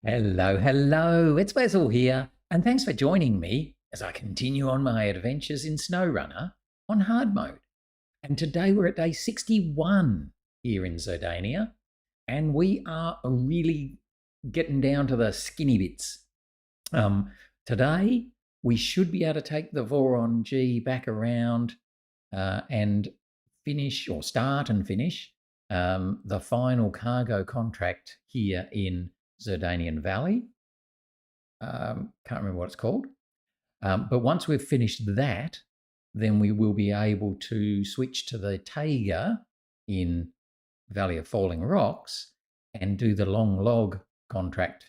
Hello, hello, it's Wessel here, and thanks for joining me as I continue on my adventures in SnowRunner on hard mode. And today we're at day 61 here in Zerdania, and we are really getting down to the skinny bits. Today we should be able to take the Voron G back around and finish, or start and finish, the final cargo contract here in Zerdanian Valley. Can't remember what it's called. But once we've finished that, then we will be able to switch to the Tayga in Valley of Falling Rocks and do the long log contract.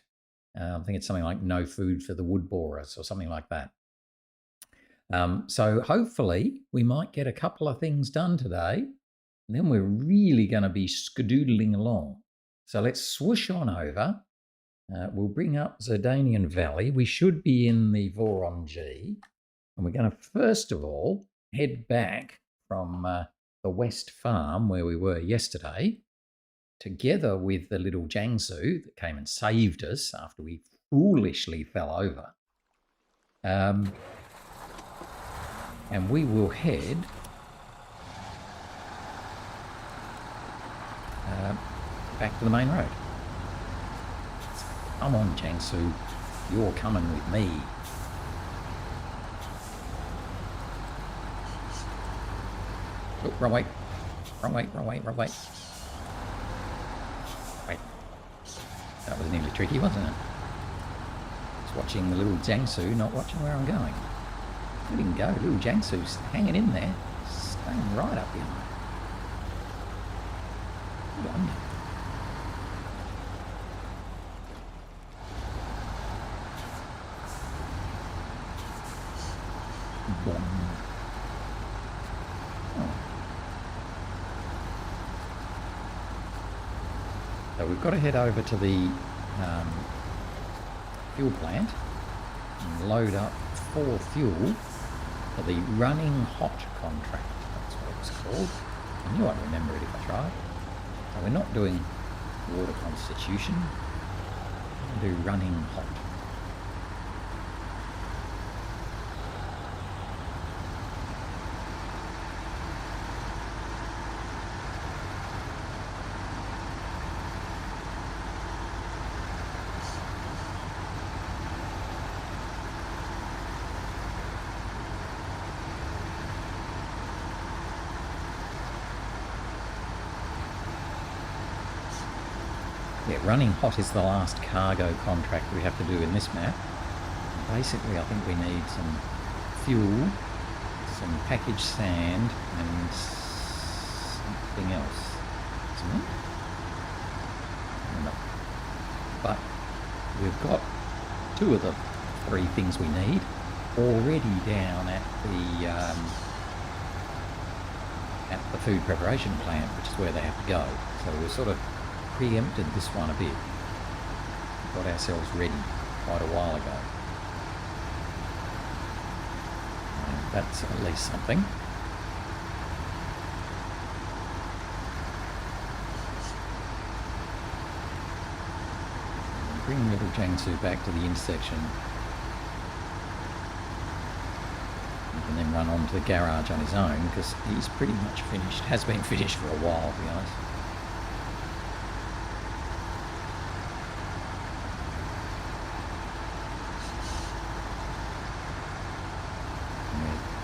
I think it's something like no food for the wood borers or something like that. So hopefully we might get a couple of things done today, and then we're really going to be skadoodling along. So let's swoosh on over. We'll bring up Zerdanian Valley. We should be in the Voron G. And we're going to, first of all, head back from the West Farm where we were yesterday, together with the little Jangsu that came and saved us after we foolishly fell over. And we will head back to the main road. Come on, Jangsu, you're coming with me. Oh, wrong way. Wrong way, wrong way, wrong way. Wait. That was nearly tricky, wasn't it? Just watching the little Jangsu, not watching where I'm going. Let him go, little Jangsu's hanging in there, staying right up behind. Good on you. So we've got to head over to the fuel plant and load up 4 fuel for the running hot contract. That's what it was called. I knew I'd remember it if I tried. So we're not doing water constitution, we're going to do running hot. Yeah, running hot is the last cargo contract we have to do in this map. Basically, I think we need some fuel, some packaged sand, and something else. Isn't it? I don't know. But we've got 2 of the 3 things we need already down at the food preparation plant, which is where they have to go. So we're sort of preempted this one a bit. Got ourselves ready quite a while ago. And that's at least something. Bring little Jangsu back to the intersection. He can then run on to the garage on his own because he's pretty much finished. Has been finished for a while, to be honest.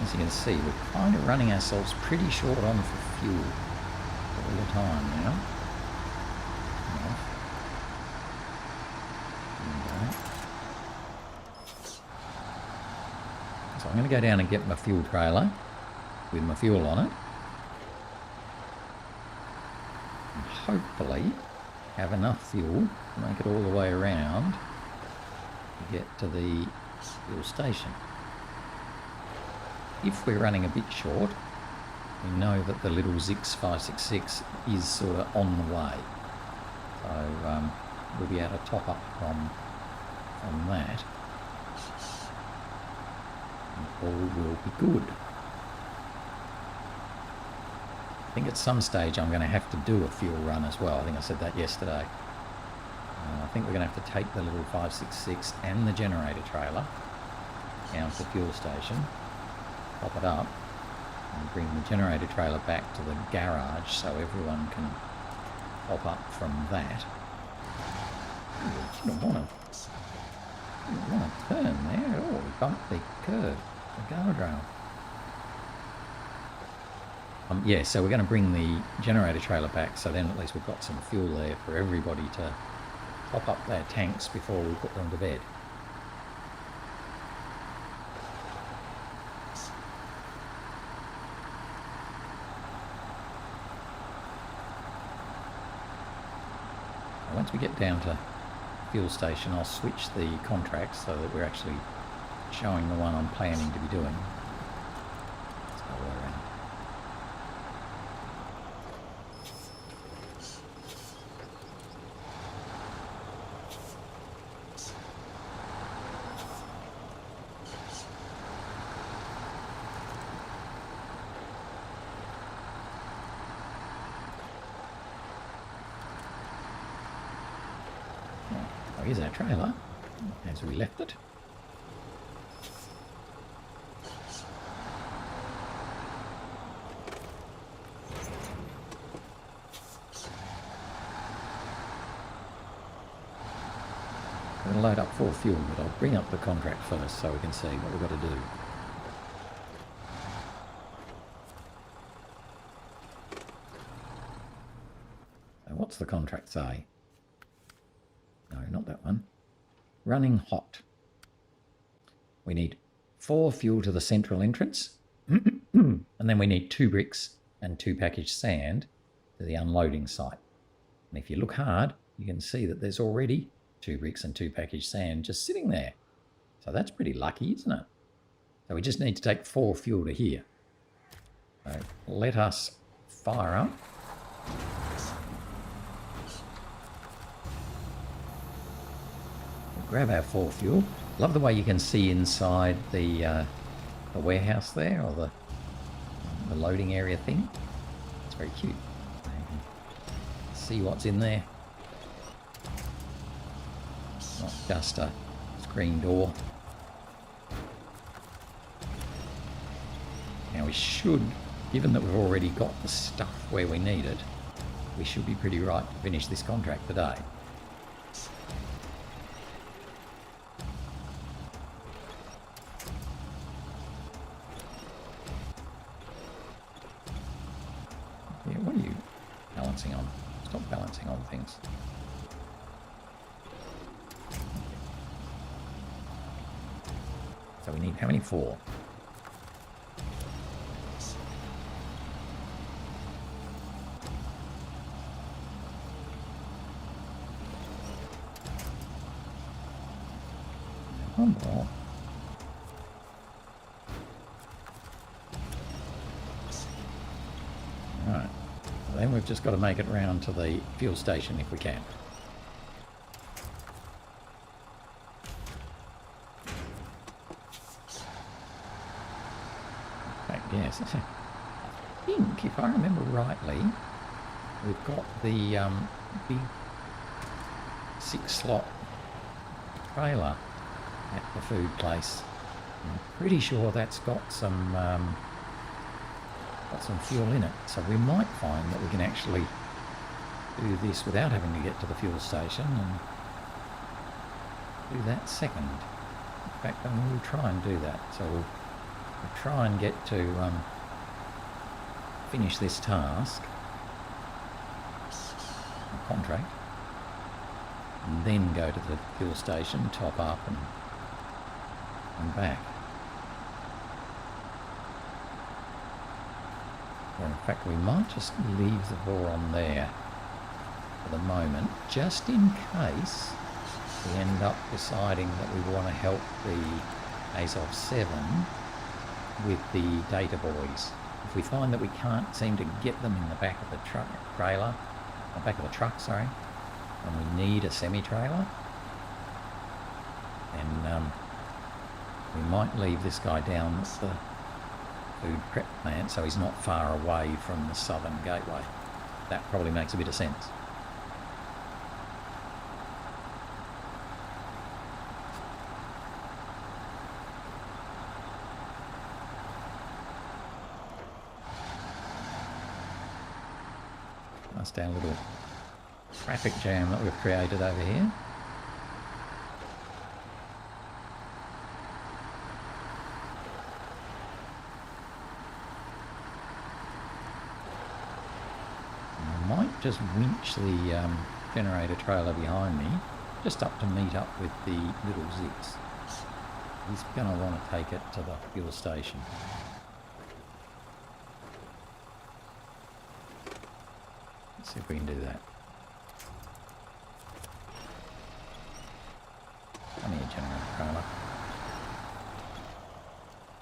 As you can see, we're kind of running ourselves pretty short on for fuel all the time now. So I'm going to go down and get my fuel trailer with my fuel on it. And hopefully have enough fuel to make it all the way around to get to the fuel station. If we're running a bit short, we know that the little ZiKZ 566 is sort of on the way. So we'll be able to top up from that. And all will be good. I think at some stage I'm going to have to do a fuel run as well. I think I said that yesterday. I think we're going to have to take the little 566 and the generator trailer down to the fuel station, pop it up, and bring the generator trailer back to the garage so everyone can pop up from that. Ooh, didn't want to turn there. Oh, we bumped the curb, the guardrail. Yeah, so we're going to bring the generator trailer back, so then at least we've got some fuel there for everybody to top up their tanks before we put them to bed. Once we get down to fuel station, I'll switch the contracts so that we're actually showing the one I'm planning to be doing. Let's go around. Oh, here's our trailer, as we left it. I'm going to load up for fuel, but I'll bring up the contract first so we can see what we've got to do. So what's the contract say? No, not that one. Running hot. We need 4 fuel to the central entrance. And then we need 2 bricks and 2 packaged sand to the unloading site. And if you look hard, you can see that there's already 2 bricks and 2 packaged sand just sitting there. So that's pretty lucky, isn't it? So we just need to take 4 fuel to here. So let us fire up. Grab our 4 fuel. Love the way you can see inside the warehouse there, or the loading area thing. It's very cute. You can see what's in there. Not just a screen door. Now we should, given that we've already got the stuff where we need it, we should be pretty right to finish this contract today. Yeah, what are you balancing on? Stop balancing on things. So we need how many? 4. One more. Right. Then we've just got to make it round to the fuel station if we can. Yes, I think, if I remember rightly, we've got the big 6-slot trailer at the food place. I'm pretty sure that's got some fuel in it, so we might find that we can actually do this without having to get to the fuel station and do that second. In fact, we'll try and do that. So we'll try and get to finish this task, contract, and then go to the fuel station, top up and back. Or in fact, we might just leave the Voron there for the moment, just in case we end up deciding that we want to help the Azov 7 with the data boys. If we find that we can't seem to get them in the back of the back of the truck, sorry, and we need a semi-trailer, then we might leave this guy down at the food prep plant so he's not far away from the southern gateway. That probably makes a bit of sense. past our little traffic jam that we've created over here. I might just winch the generator trailer behind me just up to meet up with the little ZiKZ. He's going to want to take it to the fuel station. Let's see if we can do that. Come here, generator trailer.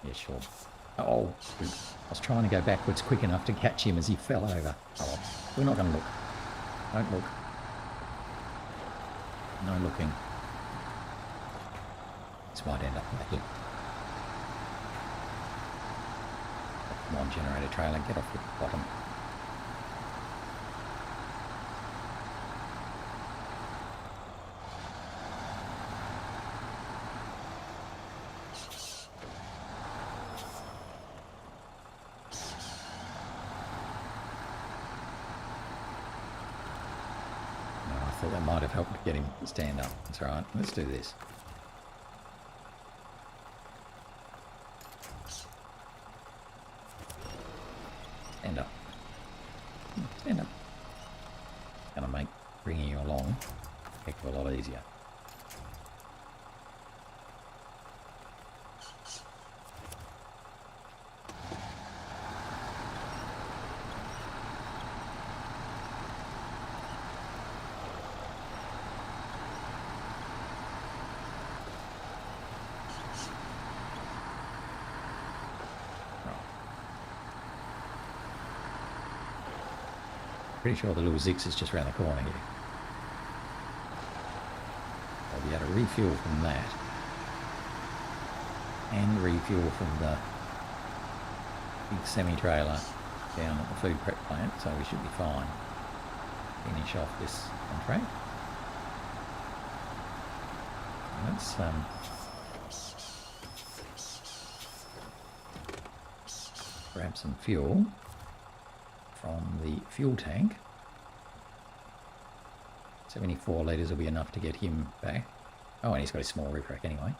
Yeah, sure. Oh, I was trying to go backwards quick enough to catch him as he fell over. Oh, we're not going to look. Don't look. No looking. This might end up like it. Come on, generator trailer, get off the bottom. I thought that might have helped get him to stand up. That's all right. Let's do this. Stand up. Stand up. It's going to make bringing you along a heck of a lot easier. Pretty sure the little ZiKZ is just around the corner here. I'll be able to refuel from that. And refuel from the big semi-trailer down at the food prep plant, so we should be fine. Finish off this contract. Let's grab some fuel from the fuel tank. 74 litres will be enough to get him back. Oh, and he's got a small roof rack anyway.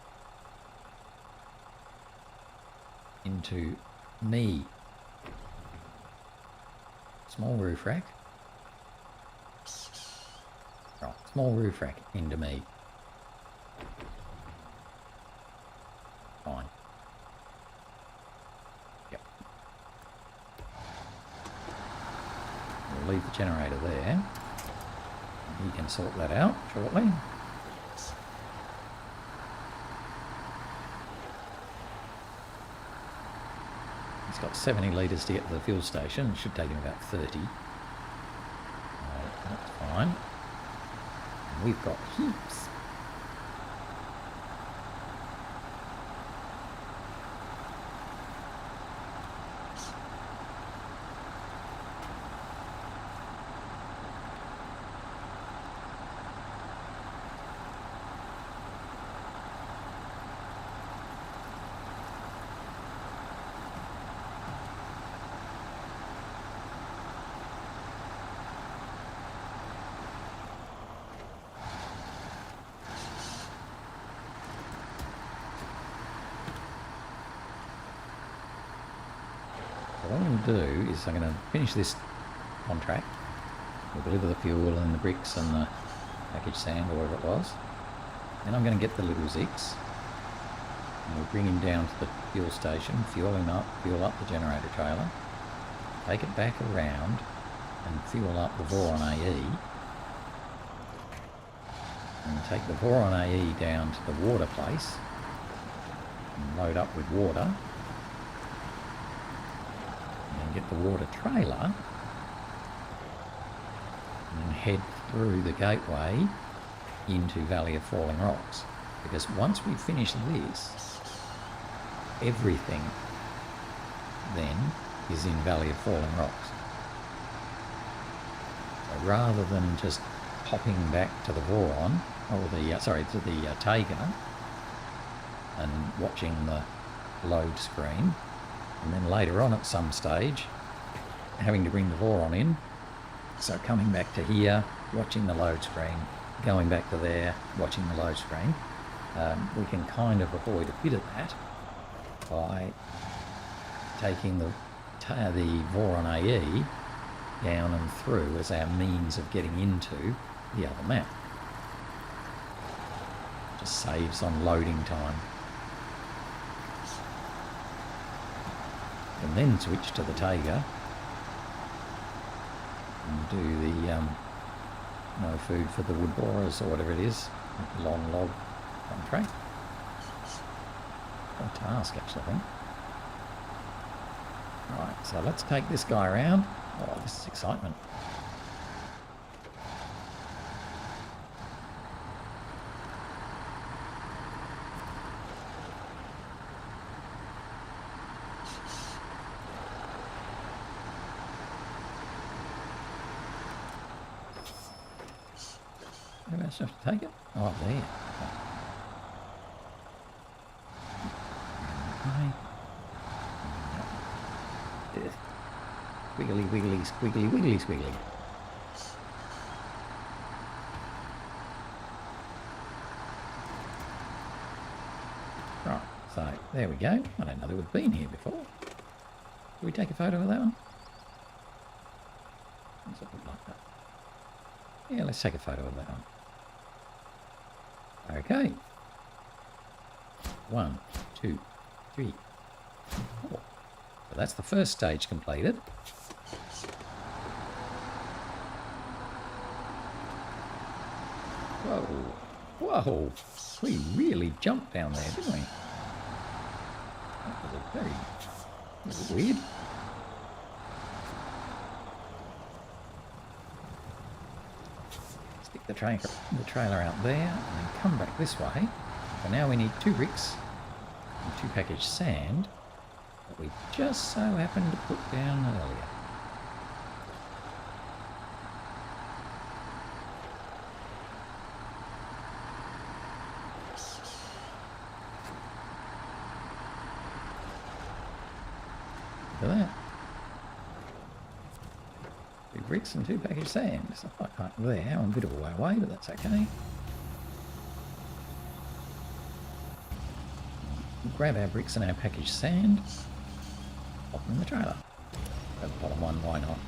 Into me. Small roof rack. Right, small roof rack into me. Fine. Yep. We'll leave the generator there. He can sort that out shortly. He's got 70 litres to get to the fuel station. It should take him about 30. That's fine. And we've got heaps. What I'm going to do is I'm going to finish this contract. We'll deliver the fuel and the bricks and the packaged sand or whatever it was. Then I'm going to get the little ZiKZ and we'll bring him down to the fuel station, fuel up the generator trailer, take it back around and fuel up the Voron AE, and take the Voron AE down to the water place and load up with water. Get the water trailer and head through the gateway into Valley of Falling Rocks, because once we finish this, everything then is in Valley of Falling Rocks. So rather than just popping back to the Voron, or the to the Tayga and watching the load screen, and then later on at some stage having to bring the Voron in, So coming back to here, watching the load screen, going back to there, watching the load screen, we can kind of avoid a bit of that by taking the Voron AE down and through as our means of getting into the other map. Just saves on loading time. And then switch to the Tayga and do the no food for the wood borers or whatever it is, long log contract. A task actually, I think. Right, so let's take this guy around. Oh, this is excitement. Where else have to take it? Oh, there. Okay. Wiggly, wiggly, squiggly, wiggly, squiggly. Right, so there we go. I don't know that we've been here before. Did we take a photo of that one? Does it look like that? Yeah, let's take a photo of that one. Okay. 1, 2, 3, 4. So that's the first stage completed. Whoa. Whoa. We really jumped down there, didn't we? That was weird. Stick the trailer out there and then come back this way. So now we need 2 bricks and 2 packaged sand that we just so happened to put down earlier. Look at that. 2 bricks and 2 packaged sand. It's not quite there. I'm a bit of a way away, but that's okay. We'll grab our bricks and our packaged sand. Pop them in the trailer. Grab the bottom one, why not?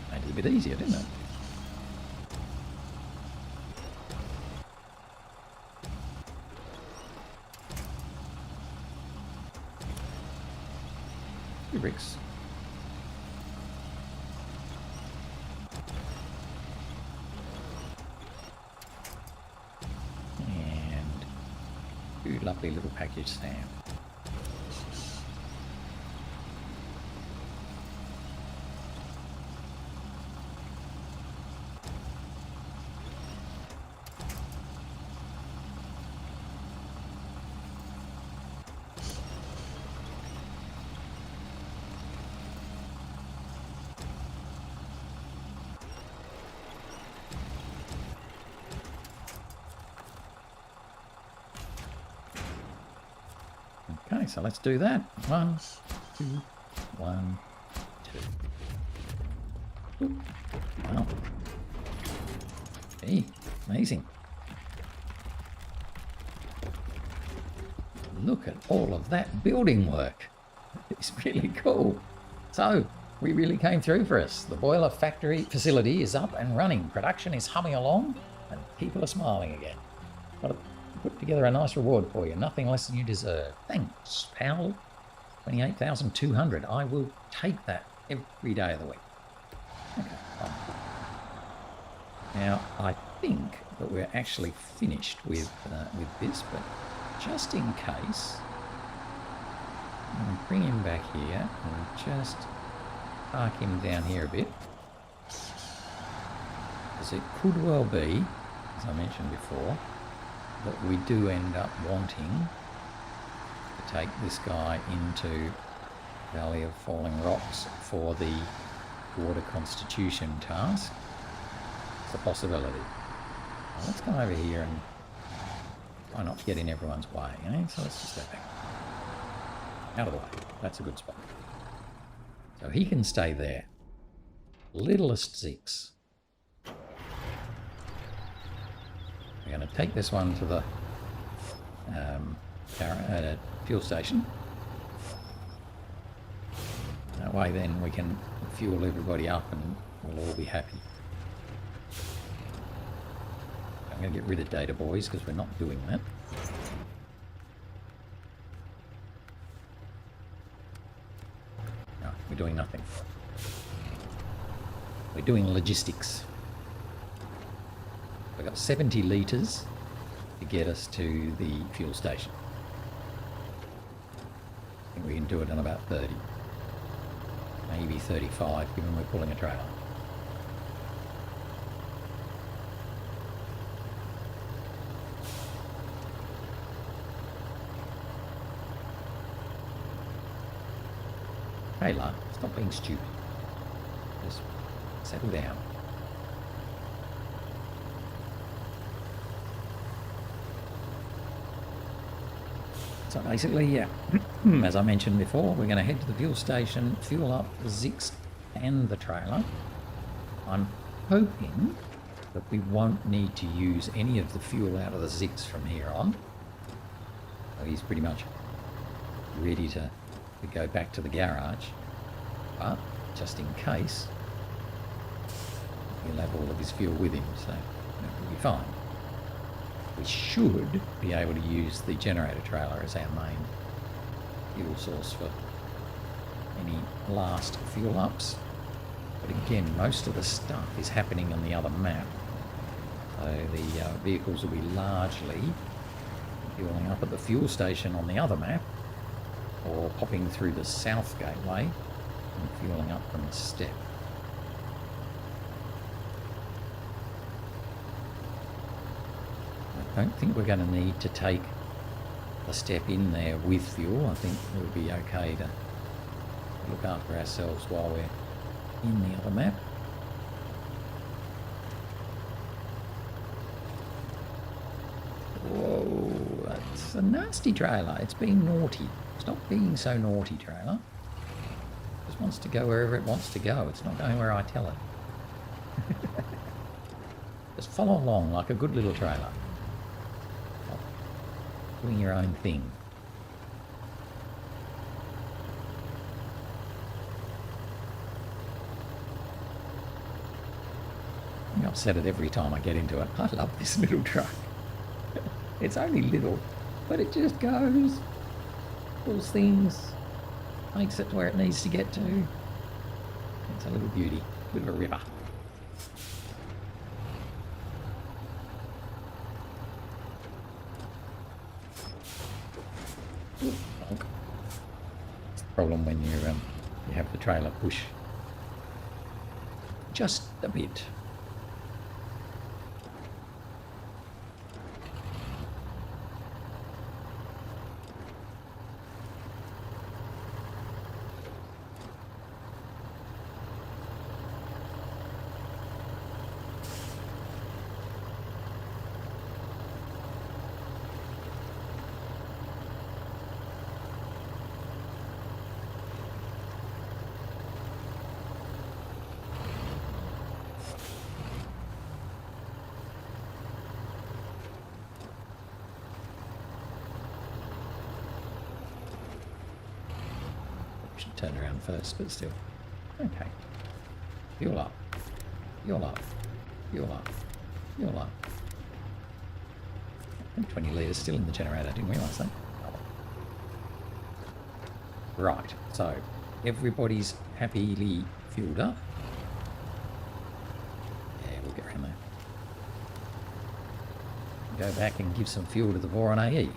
Made it a bit easier, didn't it? Bricks. And 2 lovely little packaged sand. Okay, so let's do that. 1, 2, 1, 2. Ooh, wow. Hey, amazing. Look at all of that building work. It's really cool. So, we really came through for us. The boiler factory facility is up and running. Production is humming along and people are smiling again. Got to put together a nice reward for you. Nothing less than you deserve. Thanks, pal. 28,200. I will take that every day of the week. Okay, fine. Now, I think that we're actually finished with this, but just in case, I'm going to bring him back here and just park him down here a bit. Because it could well be, as I mentioned before, that we do end up wanting to take this guy into Valley of Falling Rocks for the water constitution task. It's a possibility. Well, let's come over here and Try not to get in everyone's way, eh? So let's just go back. Out of the way. That's a good spot. So he can stay there. Littlest ZiKZ. We're going to take this one to the fuel station. That way then we can fuel everybody up and we'll all be happy. I'm going to get rid of data boys because we're not doing that. No, we're doing nothing. We're doing logistics. We've got 70 litres to get us to the fuel station. I think we can do it in about 30. Maybe 35, given we're pulling a trailer. Taylor, stop being stupid. Just settle down. So basically, yeah, as I mentioned before, we're going to head to the fuel station, fuel up the ZiKZ and the trailer. I'm hoping that we won't need to use any of the fuel out of the ZiKZ from here on. So he's pretty much ready to go back to the garage, but just in case, he'll have all of his fuel with him, so that will be fine. We should be able to use the generator trailer as our main fuel source for any last fuel ups. But again, most of the stuff is happening on the other map. So the vehicles will be largely fueling up at the fuel station on the other map, or popping through the south gateway and fueling up from the step. I don't think we're going to need to take the step in there with fuel. I think it would be okay to look after ourselves while we're in the other map. Whoa, that's a nasty trailer. It's being naughty. Stop being so naughty, trailer. It just wants to go wherever it wants to go. It's not going where I tell it. Just follow along like a good little trailer. Doing your own thing. I'm upset at every time I get into it. I love this little truck. It's only little, but it just goes, pulls things, makes it to where it needs to get to. It's a little beauty, bit of a ripper. It's the problem when you have the trailer push just a bit. Should turn around first, but still. Okay. Fuel up. Fuel up. Fuel up. Fuel up. I think 20 litres still in the generator. I didn't realise that. Right. So, everybody's happily fueled up. Yeah, we'll get around there. Go back and give some fuel to the Voron AE.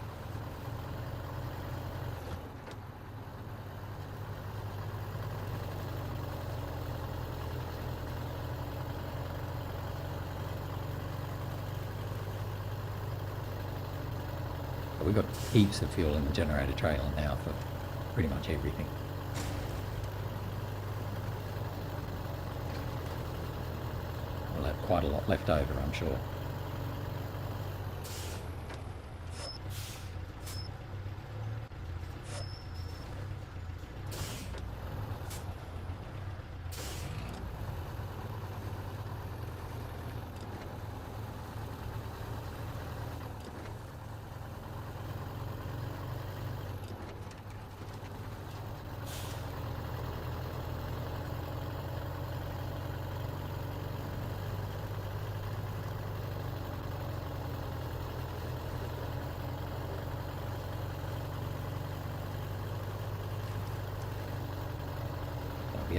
We've got heaps of fuel in the generator trailer now for pretty much everything. We'll have quite a lot left over, I'm sure.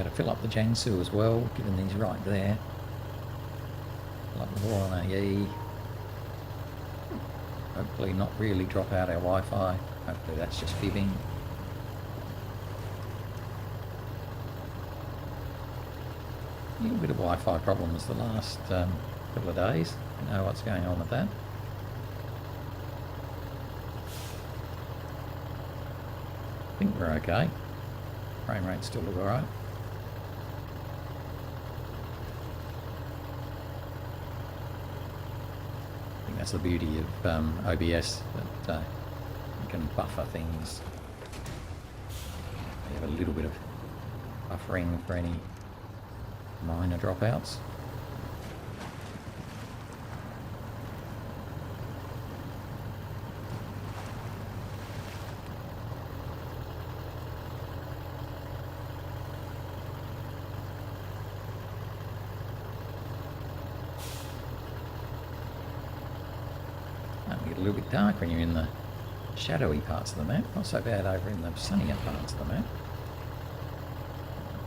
got to fill up the Jangsu as well, given these right there. Fill up the Voron AE. Hopefully not really drop out our Wi-Fi. Hopefully that's just fibbing. A little bit of Wi-Fi problems the last couple of days. Don't know what's going on with that. I think we're okay. Frame rate still look alright. I think that's the beauty of OBS, that you can buffer things. You have a little bit of buffering for any minor dropouts. Get a little bit dark when you're in the shadowy parts of the map. Not so bad over in the sunnier parts of the map.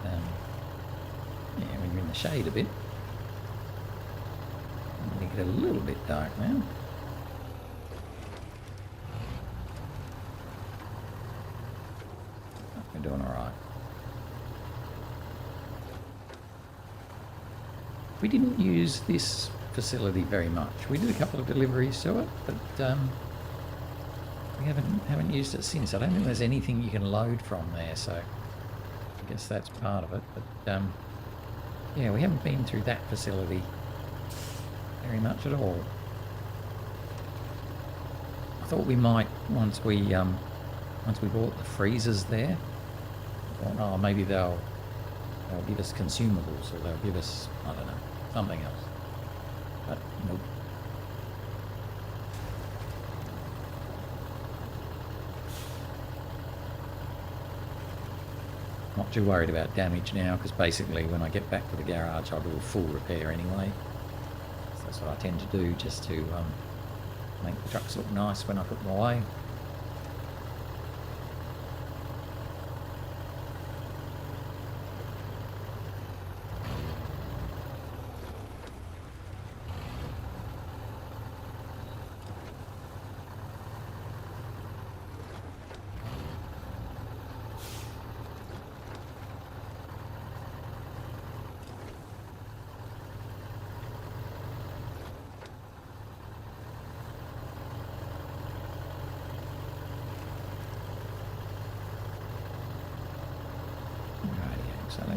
Yeah, when you're in the shade a bit, you get a little bit dark now. We're doing alright. We didn't use this facility very much. We did a couple of deliveries to it, but we haven't used it since. I don't think there's anything you can load from there, so I guess that's part of it. But yeah, we haven't been through that facility very much at all. I thought we might once we bought the freezers there. I thought, oh, maybe they'll give us consumables, or they'll give us, I don't know, something else. But nope. Not too worried about damage now, because basically when I get back to the garage I'll do a full repair anyway. So that's what I tend to do, just to make the trucks look nice when I put them away.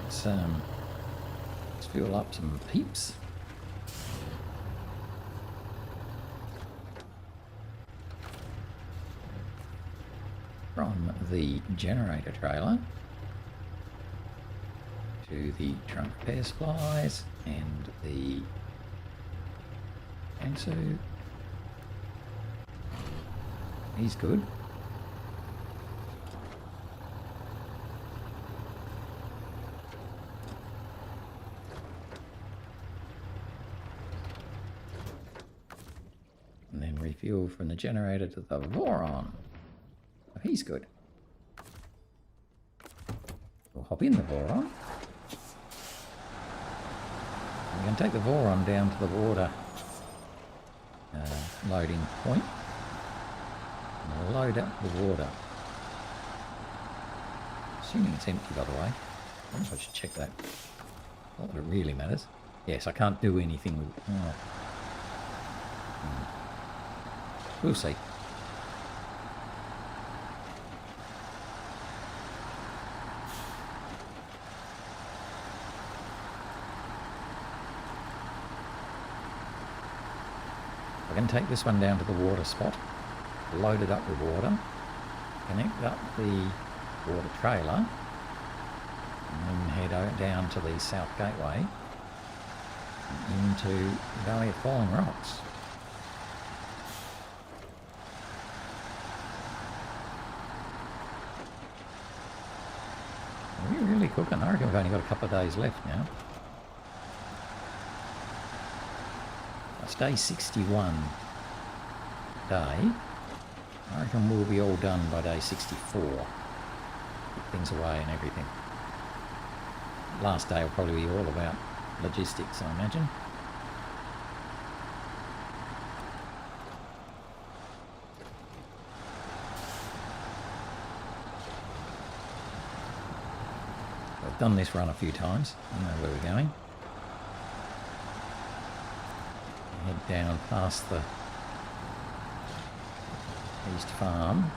So let's fuel up some peeps. From the generator trailer to the trunk repair supplies and the Jangsu. He's good. Refuel from the generator to the Voron. Oh, he's good. We'll hop in the Voron. We're going to take the Voron down to the water loading point. And we'll load up the water. Assuming it's empty, by the way. I wonder if I should check that. Not that it really matters. Yes, I can't do anything with it. Oh. We'll see. We're going to take this one down to the water spot, load it up with water, connect up the water trailer, and then head down to the South Gateway into the Valley of Falling Rocks. We're really cooking. I reckon we've only got a couple of days left now. It's day 61 day. I reckon we'll be all done by day 64. Put things away and everything. last day will probably be all about logistics, I imagine. I've done this run a few times. I know where we're going. Head down past the East Farm,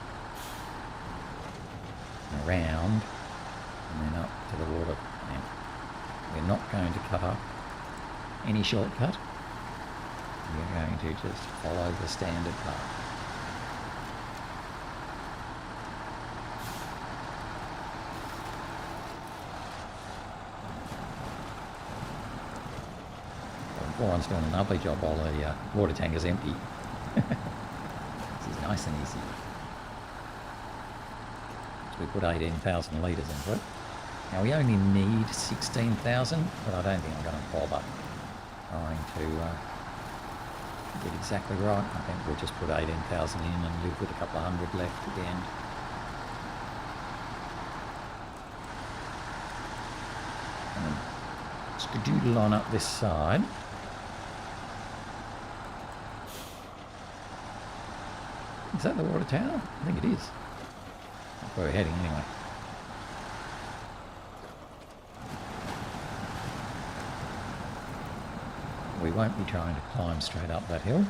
around, and then up to the water plant. We're not going to cut up any shortcut. We're going to just follow the standard path. Voron's doing a lovely job while the water tank is empty. This is nice and easy. So we put 18,000 litres into it. Now we only need 16,000, but I don't think I'm going to bother trying to get exactly right. I think we'll just put 18,000 in and live with a couple of hundred left at the end. And skedoodle on up this side. Is that the water tower? I think it is. That's where we're heading anyway. We won't be trying to climb straight up that hill.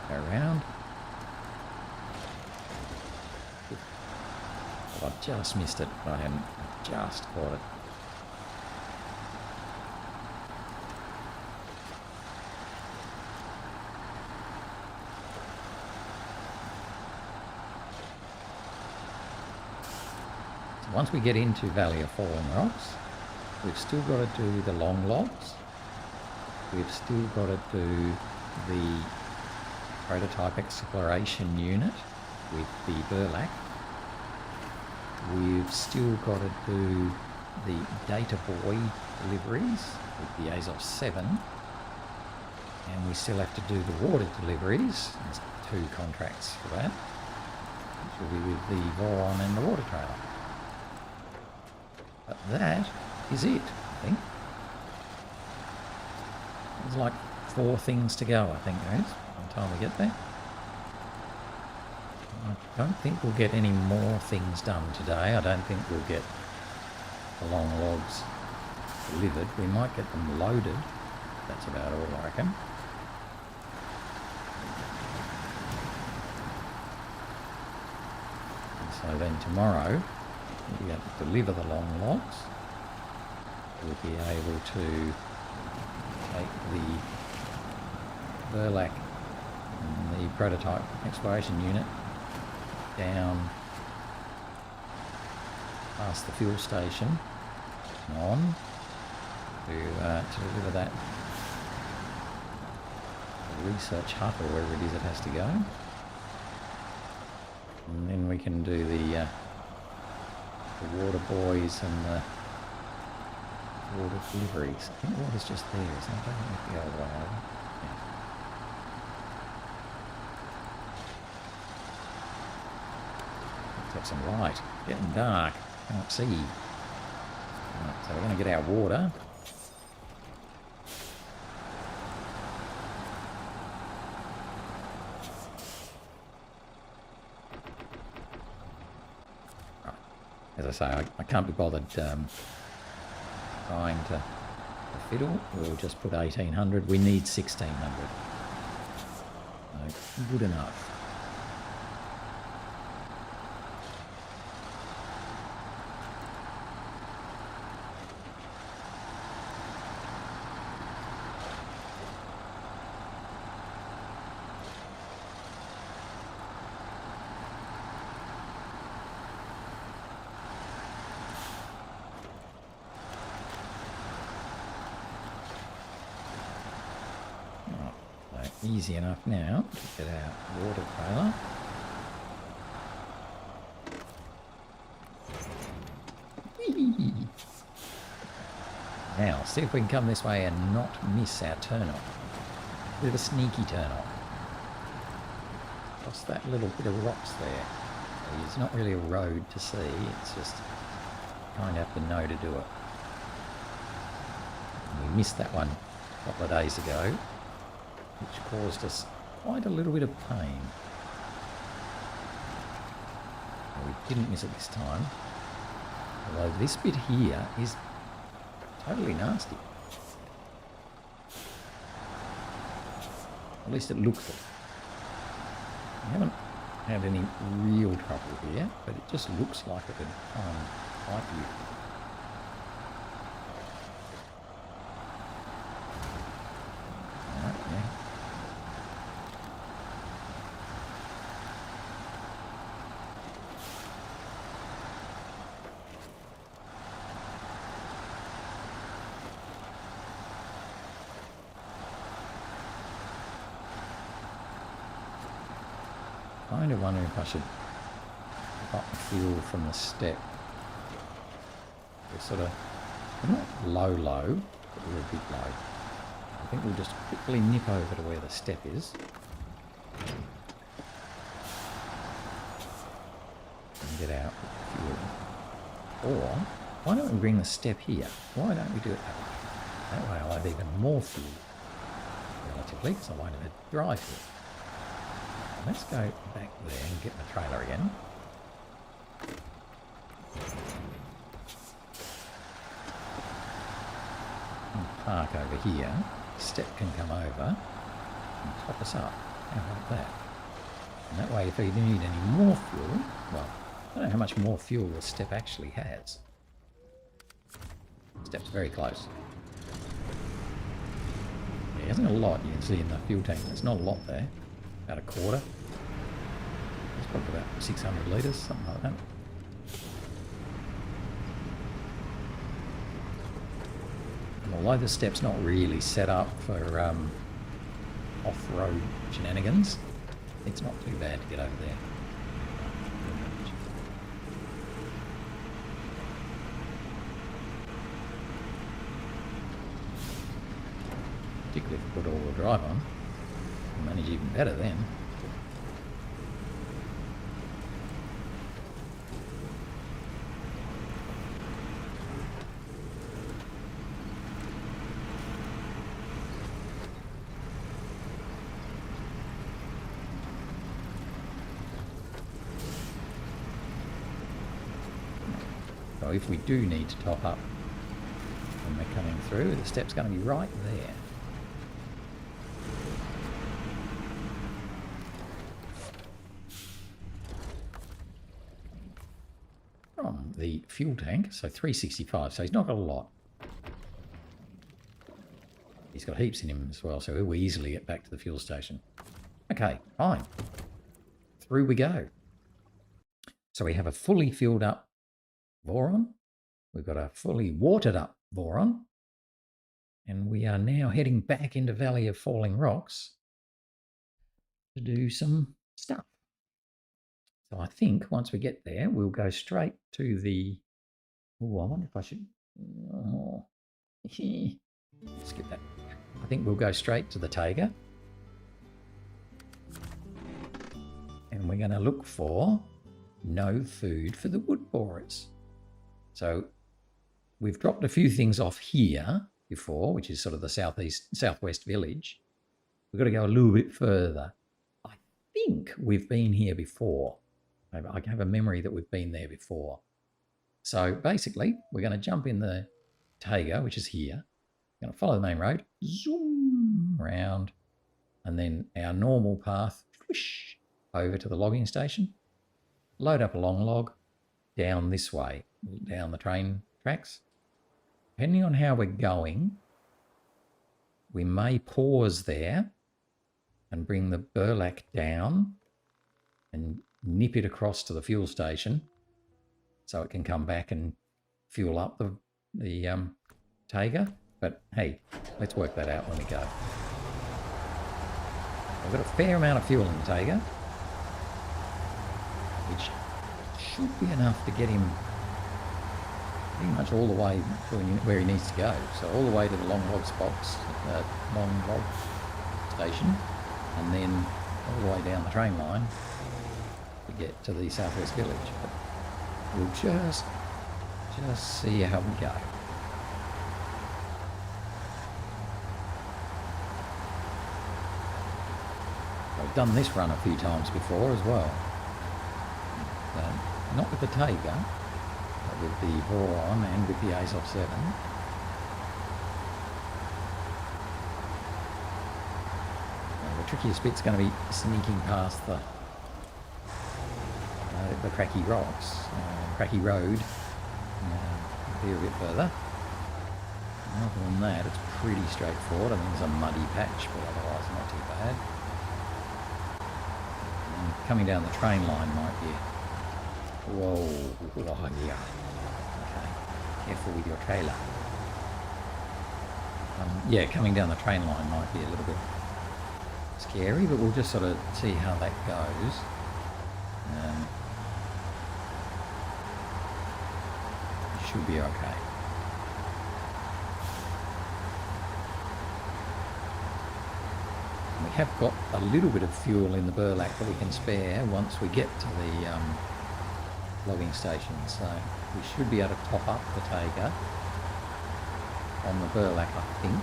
Go around. I've just missed it, but I haven't just caught it. Once we get into Valley of Fallen Rocks, we've still got to do the long logs. We've still got to do the prototype exploration unit with the Burlak. We've still got to do the data buoy deliveries with the ASOS 7. And we still have to do the water deliveries. There's 2 contracts for that, which will be with the Voron and the water trailer. But that is it, I think. There's like 4 things to go, I think there is, by the time we get there. I don't think we'll get any more things done today. I don't think we'll get the long logs delivered. We might get them loaded. That's about all, I reckon. And so then tomorrow, we'll be able to deliver the long logs. We'll be able to take the Burlak and the prototype exploration unit down past the fuel station and on to deliver that research hut or wherever it is it has to go. And then we can do the water buoys and the water deliveries. I think the water's just there, isn't it? I don't think the other way over. Yeah. Let's have some light. Getting dark. Can't see. Right, so we're going to get our water. As I say, I can't be bothered trying to fiddle. We'll just put 1800. We need 1600. So, good enough. Easy enough now to get our water trailer. Now, see if we can come this way and not miss our turn-off. Bit of a sneaky turn-off. Across that little bit of rocks there. It's not really a road to see, it's just you kind of have to know to do it. We missed that one a couple of days ago, which caused us quite a little bit of pain. Well, we didn't miss it this time, although this bit here is totally nasty. At least it looks it. We haven't had any real trouble here, but it just looks like it could bite you. Right, yeah. Kind of wondering if I should pop the fuel from the step. We're sort of, we're not low, but we're a bit low. I think we'll just quickly nip over to where the step is. And get out with the fuel. Or, why don't we bring the step here? Why don't we do it that way? That way I'll have even more fuel, relatively, because I won't have a dry fuel. Let's go back there and get the trailer again. And park over here. Step can come over and top us up. How about that? And that way, if we need any more fuel, well, I don't know how much more fuel the step actually has. Step's very close. Yeah, it hasn't a lot you can see in the fuel tank. There's not a lot there. About a quarter. It's probably about 600 litres, something like that. And although the step's not really set up for off-road shenanigans, it's not too bad to get over there. Particularly if you put all-wheel drive on. Manage even better then. So if we do need to top up when we're coming through, the step's going to be right there. From the fuel tank, so 365, so he's not got a lot. He's got heaps in him as well, so he'll easily get back to the fuel station. Okay, fine. Through we go. So we have a fully filled up Voron. We've got a fully watered up Voron. And we are now heading back into Valley of Falling Rocks to do some stuff. So I think once we get there, we'll go straight to the... Oh, I wonder if I should... Oh. Skip that. I think we'll go straight to the Tayga. And we're going to look for no food for the wood borers. So we've dropped a few things off here before, which is sort of the southwest village. We've got to go a little bit further. I think we've been here before. I have a memory that we've been there before. So basically, we're going to jump in the Tayga, which is here. We're going to follow the main road, zoom round, and then our normal path, whoosh, over to the logging station, load up a long log, down this way, down the train tracks. Depending on how we're going, we may pause there and bring the Burlak down and nip it across to the fuel station so it can come back and fuel up the Tayga. But hey, let's work that out when we go. We've got a fair amount of fuel in the Tayga, which should be enough to get him pretty much all the way to where he needs to go. So all the way to the long log spots, long log station, and then all the way down the train line to get to the southwest village. But we'll just see how we go. I've done this run a few times before as well. Not with the Tayga, but with the Voron and with the Azov 7. The trickiest bit's going to be sneaking past the cracky rocks, cracky road, here a bit further. Other than that, it's pretty straightforward. I think there's a muddy patch, but otherwise not too bad. And coming down the train line might be... Whoa, yeah. Okay, careful with your trailer. Yeah, coming down the train line might be a little bit scary, but we'll just sort of see how that goes. Should be okay. We have got a little bit of fuel in the Burlak that we can spare once we get to the logging station, so we should be able to top up the Tayga on the Burlak, I think.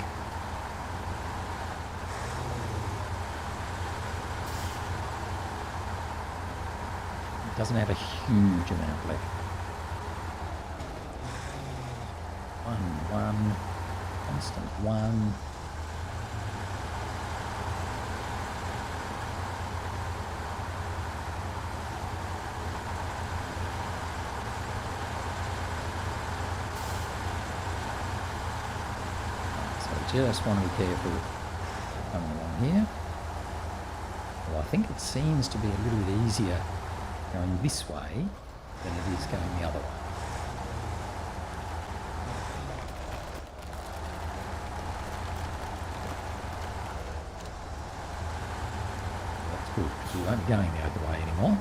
It doesn't have a huge amount left. 1, constant 1. Just want to be careful coming along here. Well, I think it seems to be a little bit easier going this way than it is going the other way. That's good, because we won't be going the other way anymore.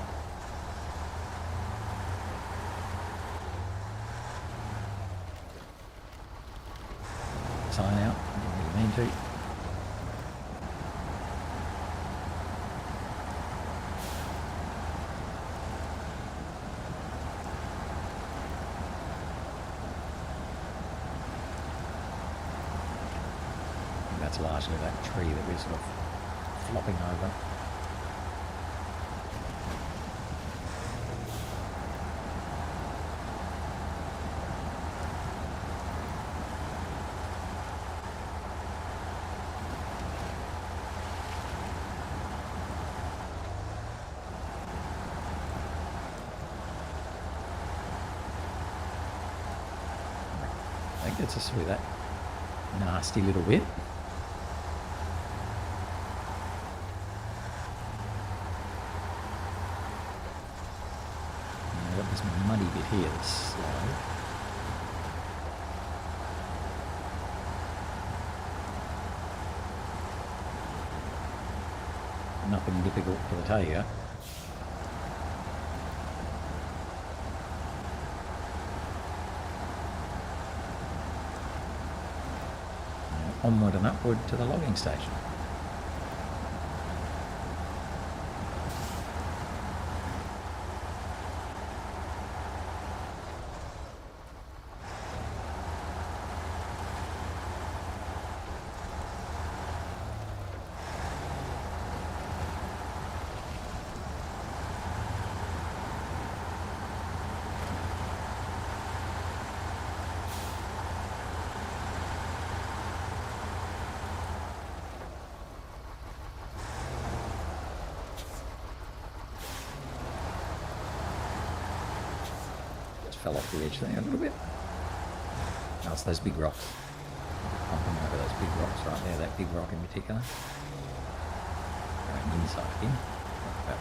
Sign out. Mean to. That's largely that tree that we're sort of flopping over. That gets us through that nasty little bit. And I've got this muddy bit here that's slow. Nothing difficult for the Tayga. Onward and upward to the logging station. Fell off the edge there a little bit. Now it's those big rocks. Pumping over those big rocks right there, that big rock in particular. Going inside in. Like that.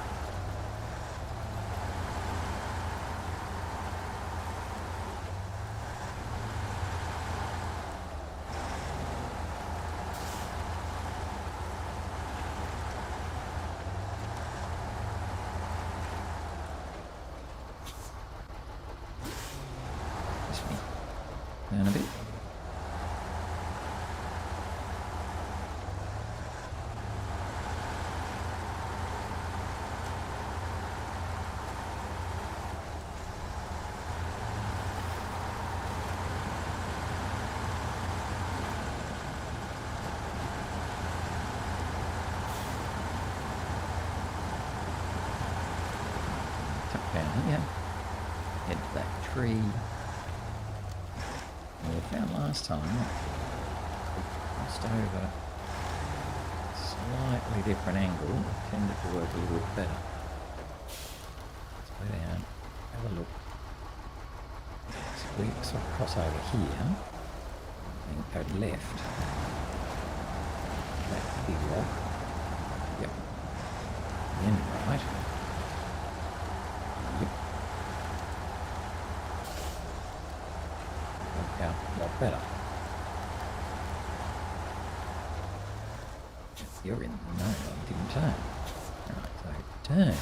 Down a bit. down here. Head to that tree. We found last time crossed over a slightly different angle. It tended to work a little bit better. Let's go down, have a look. So we sort of cross over here and go left. That big rock. Yep. Then right. Yep. Worked out a lot better. You're in. No, I didn't turn. Right, so turn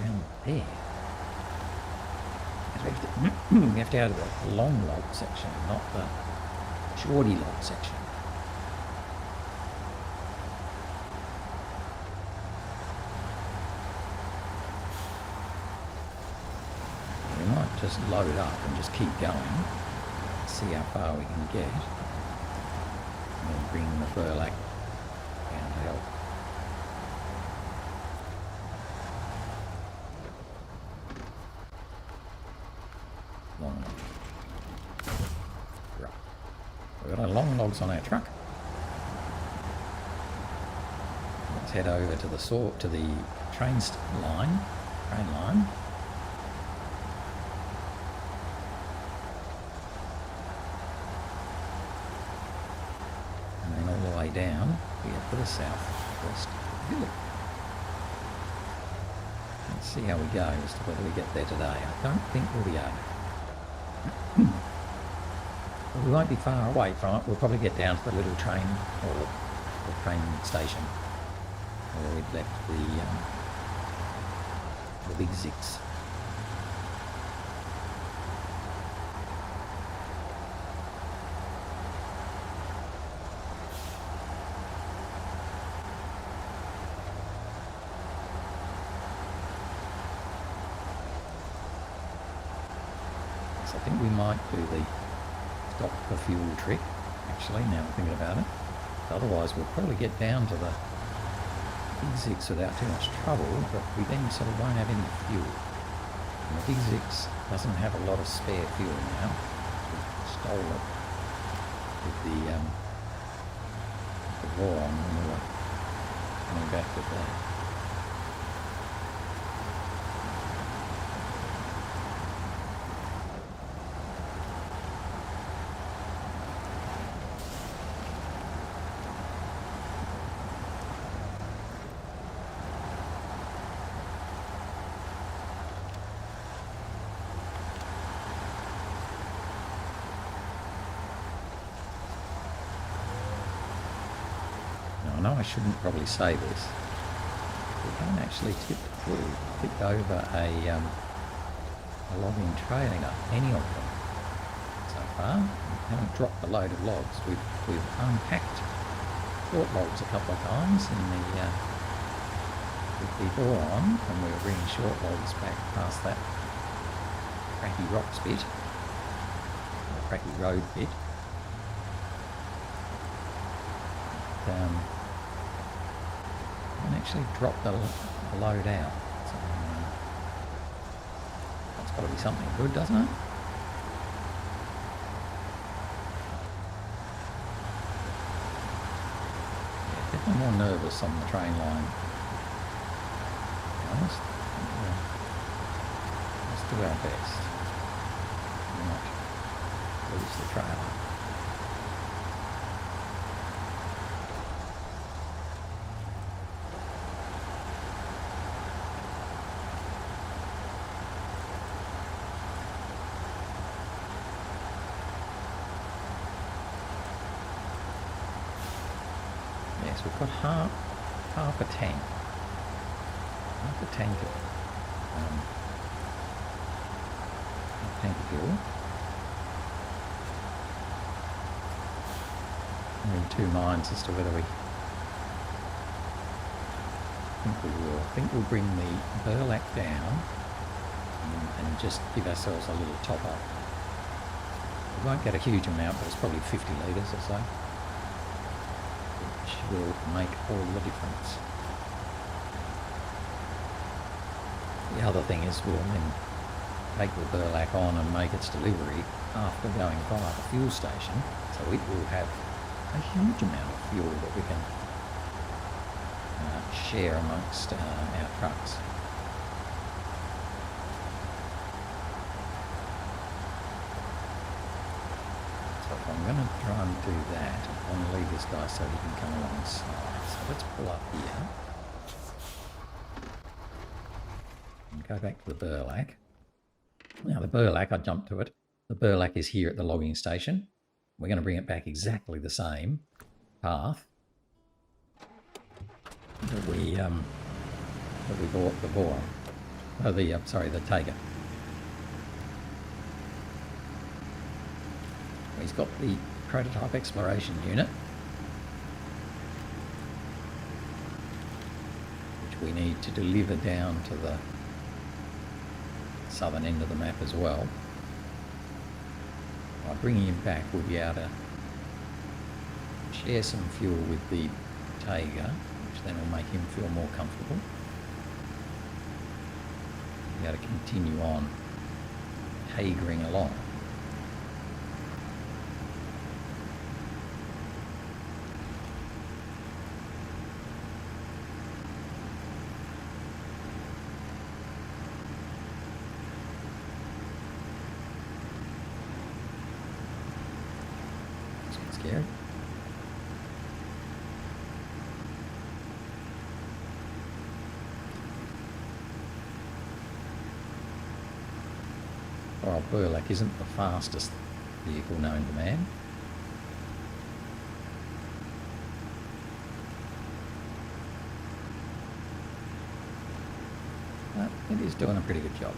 around there. We have to go to the long log section, not the shorty log section. We might just load up and just keep going, see how far we can get, and then bring the Burlak down to help. Long log. Right. We've got our long logs on our truck. Let's head over to the train line. And then all the way down we get to the southwest village. Let's see how we go as to whether we get there today. I don't think we'll be able. Well, we won't be far away from it. We'll probably get down to the little train or the train station where we'd left the big ZiKZ. So I think we might do the stop for fuel trick, actually, now I'm thinking about it. Otherwise we'll probably get down to the big ZiKZ without too much trouble, but we then sort of won't have any fuel. And the big ZiKZ doesn't have a lot of spare fuel now. We stole it with the Voron when we were coming back with that. I know I shouldn't probably say this. We haven't actually tipped over a logging trailer, any of them so far. We haven't dropped a load of logs. We've unpacked short logs a couple of times in with the Voron, and we were bringing short logs back past that cracky rocks bit, or cracky road bit. And actually drop the load out. So, that's got to be something good, doesn't it? Yeah, definitely more nervous on the train line. To be honest. Let's do our best. Not lose the trailer. Yes, we've got half a tank of fuel. We're in two minds as to whether we think we will. I think we'll bring the Burlak down and just give ourselves a little top up. We won't get a huge amount, but it's probably 50 litres or so, which will make all the difference. The other thing is we'll then take the Burlak on and make its delivery after going via the fuel station, so it will have a huge amount of fuel that we can share amongst our trucks. So if I'm going to try and do that, I want to leave this guy so he can come alongside. So let's pull up here and go back to the Burlak. Now the Burlak, I jumped to it. The Burlak is here at the logging station. We're going to bring it back exactly the same path that we bought the Voron. Oh, the Tayga. He's got the prototype exploration unit, which we need to deliver down to the southern end of the map as well. By bringing him back, we'll be able to share some fuel with the Tayga, which then will make him feel more comfortable. We'll be able to continue on Taygering along. Scared. Well, Burlak isn't the fastest vehicle known to man. But it is doing a pretty good job.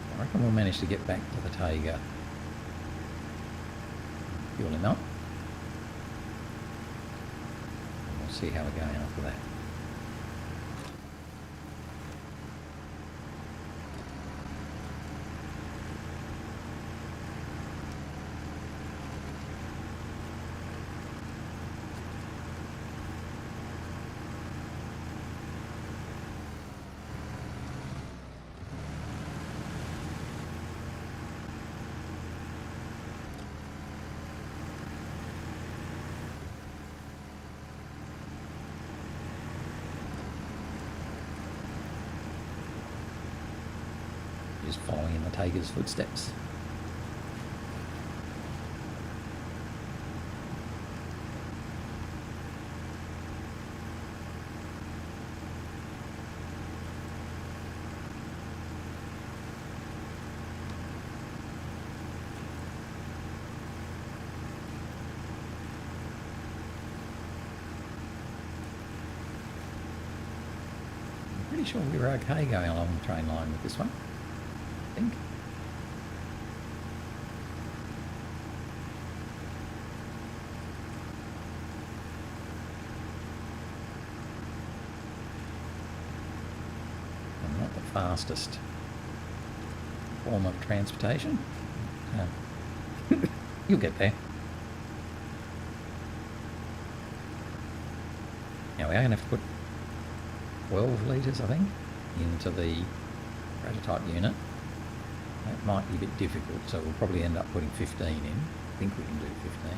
I reckon we'll manage to get back to the Tayga. Fuel him up. And we'll see how we're going after that. Just following in the Tayga's footsteps. I'm pretty sure we were okay going along the train line with this one. I think. I'm not the fastest form of transportation. You'll get there. Now we are going to have to put 12 litres, I think, into the prototype unit. That might be a bit difficult, so we'll probably end up putting 15 in. I think we can do 15.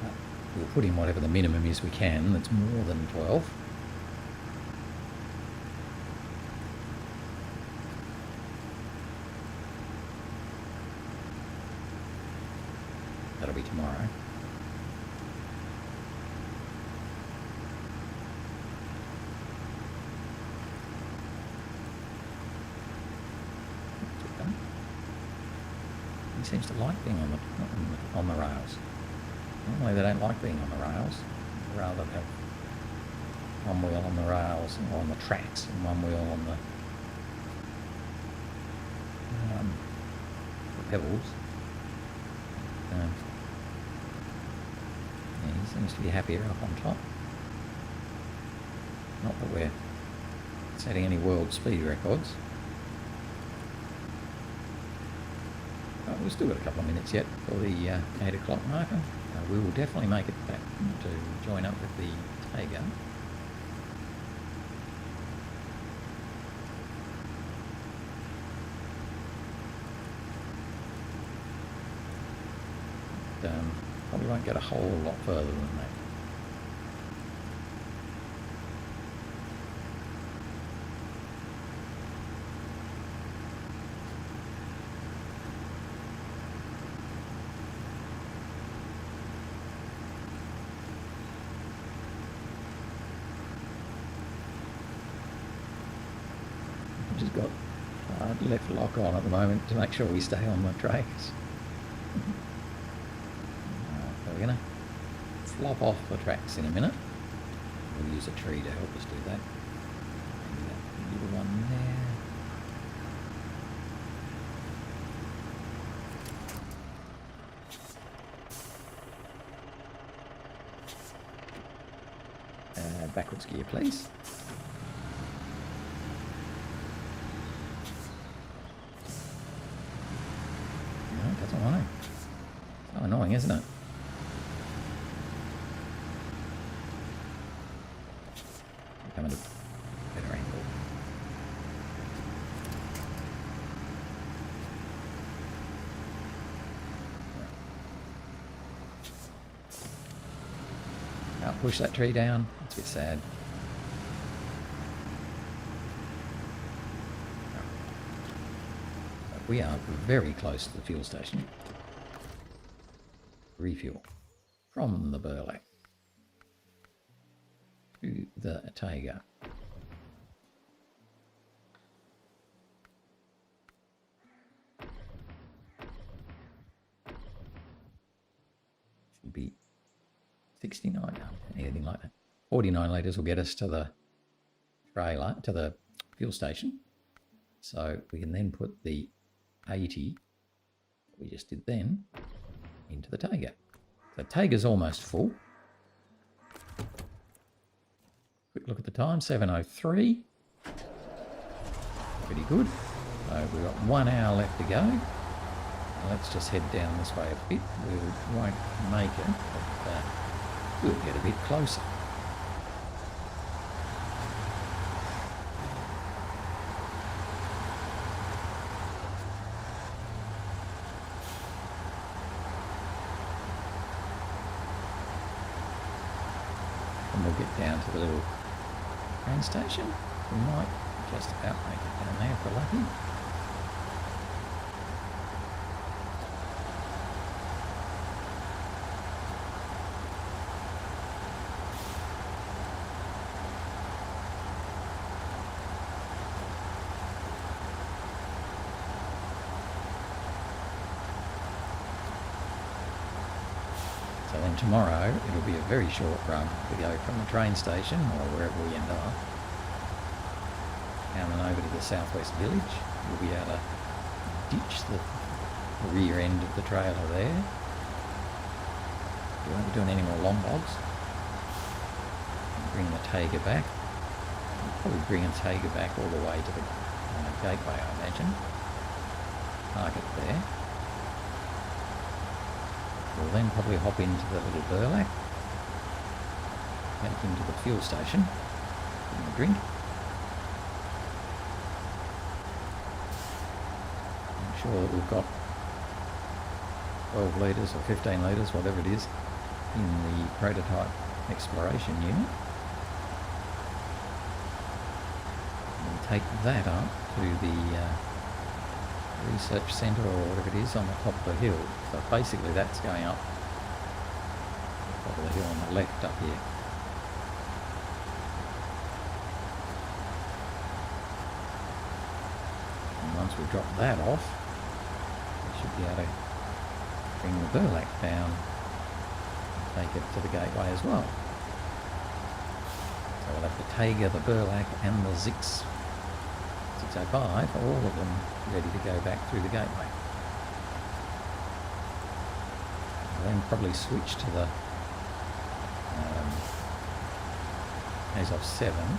But we'll put in whatever the minimum is we can, that's more than 12. That'll be tomorrow. Seems to like being on the rails. Normally they don't like being on the rails. They'd rather have one wheel on the rails or on the tracks and one wheel on the pebbles. Yeah, he seems to be happier up on top. Not that we're setting any world speed records. But we've still got a couple of minutes yet for the 8 o'clock marker. We will definitely make it back to join up with the Tayga. Probably won't get a whole lot further than that. I've just got left lock on at the moment to make sure we stay on the tracks. We're going to flop off the tracks in a minute. We'll use a tree to help us do that. Maybe that little one there. Backwards gear, please. No, it doesn't want to. So annoying, isn't it? Coming to a better angle. Now push that tree down. It's a bit sad. But we are very close to the fuel station. Refuel from the Burlak to the Tayga. Should be 69, anything like that. 49 litres will get us to the trailer, to the fuel station. So we can then put the 80 that we just did then into the Tayga. The Tayga's almost full. Quick look at the time, 7:03. Pretty good. So we've got 1 hour left to go. Now let's just head down this way a bit. We won't make it, but we'll get a bit closer. And we'll get down to the little train station. We might just about make it down there if we're lucky. So then tomorrow it'll be a very short run to go from the train station or wherever we end up down and over to the southwest village. We'll be able to ditch the rear end of the trailer there. We won't be doing any more long bogs. Bring the Tayga back. We'll probably bring a Tayga back all the way to the gateway, I imagine. Park it there. We'll then probably hop into the little Burlak, head into the fuel station, give them a drink. Make sure that we've got 12 litres or 15 litres, whatever it is, in the prototype exploration unit. And take that up to the research centre or whatever it is on the top of the hill. So basically that's going up the top of the hill on the left up here. And once we drop that off, we should be able to bring the Burlak down and take it to the gateway as well. So we'll have the Tayga, the Burlak and the ZiKZ 605, all of them ready to go back through the gateway. We'll then probably switch to the Azov 7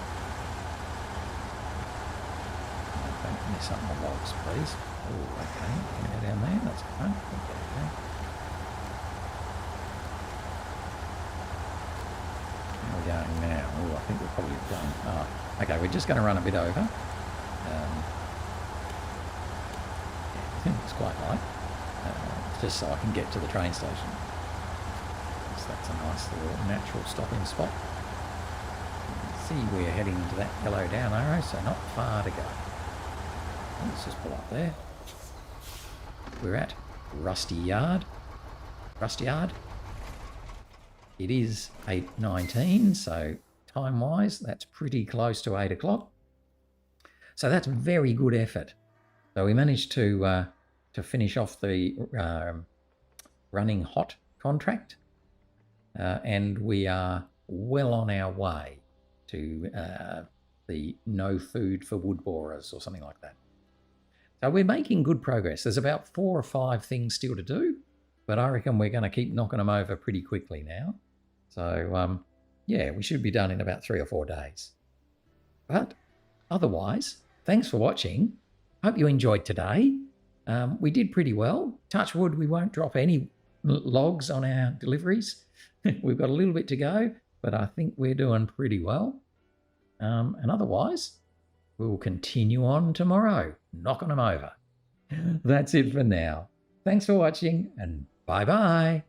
Give me some more logs, please. Oh, okay. Can I go down there? That's fine. Okay. How are we going now? Oh, I think we're probably done. Oh, okay, we're just going to run a bit over. It's quite light. Just so I can get to the train station. So that's a nice little natural stopping spot. See, we're heading into that yellow down arrow, so not far to go. Let's just pull up there. We're at Rusty Yard. It is 8:19, so time-wise, that's pretty close to 8 o'clock. So that's very good effort. So we managed to finish off the running hot contract, and we are well on our way to the no food for wood borers or something like that. So we're making good progress. There's about 4 or 5 things still to do, but I reckon we're going to keep knocking them over pretty quickly now. So, yeah, we should be done in about 3 or 4 days. But otherwise, thanks for watching. Hope you enjoyed today. We did pretty well. Touch wood, we won't drop any logs on our deliveries. We've got a little bit to go, but I think we're doing pretty well. And otherwise, we'll continue on tomorrow, knocking them over. That's it for now. Thanks for watching, and bye-bye.